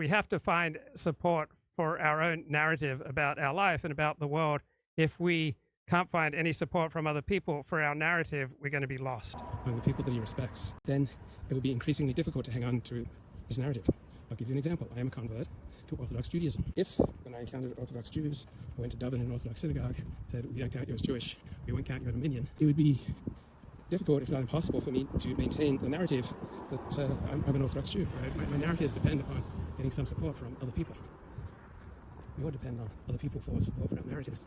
We have to find support for our own narrative about our life and about the world. If we can't find any support from other people for our narrative, we're going to be lost. Among the people that he respects, then it will be increasingly difficult to hang on to his narrative. I'll give you an example. I am a convert to Orthodox Judaism. If, when I encountered Orthodox Jews, I went to Dublin in an Orthodox synagogue, said, we don't count you as Jewish, we won't count you as a minion, it would be difficult, if not impossible, for me to maintain the narrative that I'm an Orthodox Jew. Right? My narratives depend upon getting some support from other people. We all depend on other people for support for our narratives.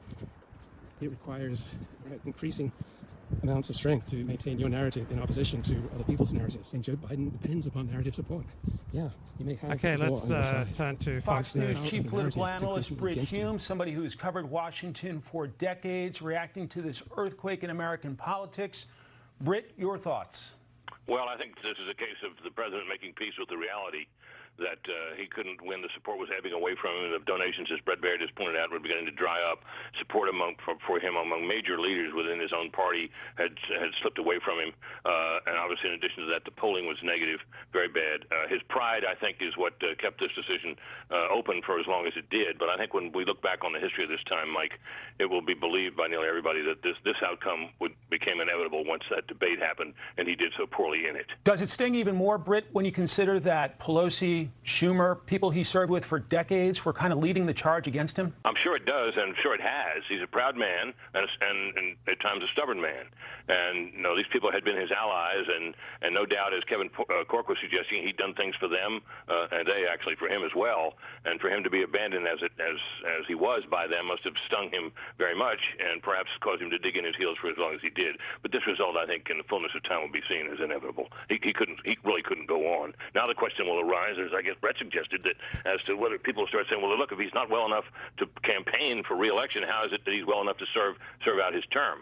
It requires increasing amounts of strength to maintain your narrative in opposition to other people's narratives. And Joe Biden depends upon narrative support. Yeah, you may have. Okay, let's turn to Fox News chief political analyst Britt Hume, somebody who's covered Washington for decades, reacting to this earthquake in American politics. Britt, your thoughts? Well, I think this is a case of the president making peace with the reality that he couldn't win. The support was ebbing away from him. The donations, as Brett Baird has pointed out, were beginning to dry up. Support for him among major leaders within his own party had slipped away from him. And obviously, in addition to that, the polling was negative, very bad. His pride, I think, is what kept this decision open for as long as it did. But I think when we look back on the history of this time, Mike, it will be believed by nearly everybody that this outcome became inevitable once that debate happened, and he did so poorly in it. Does it sting even more, Britt, when you consider that Pelosi, Schumer, people he served with for decades, were kind of leading the charge against him? I'm sure it does, and I'm sure it has. He's a proud man and at times a stubborn man. And these people had been his allies, and no doubt, as Kevin Cork was suggesting, he'd done things for them, and they actually for him as well. And for him to be abandoned as he was by them must have stung him very much, and perhaps caused him to dig in his heels for as long as he did. But this result, I think, in the fullness of time, will be seen as inevitable. He really couldn't go on. Now the question will arise, as I guess Brett suggested, that as to whether people start saying, well, look, if he's not well enough to campaign for re-election, how is it that he's well enough to serve out his term?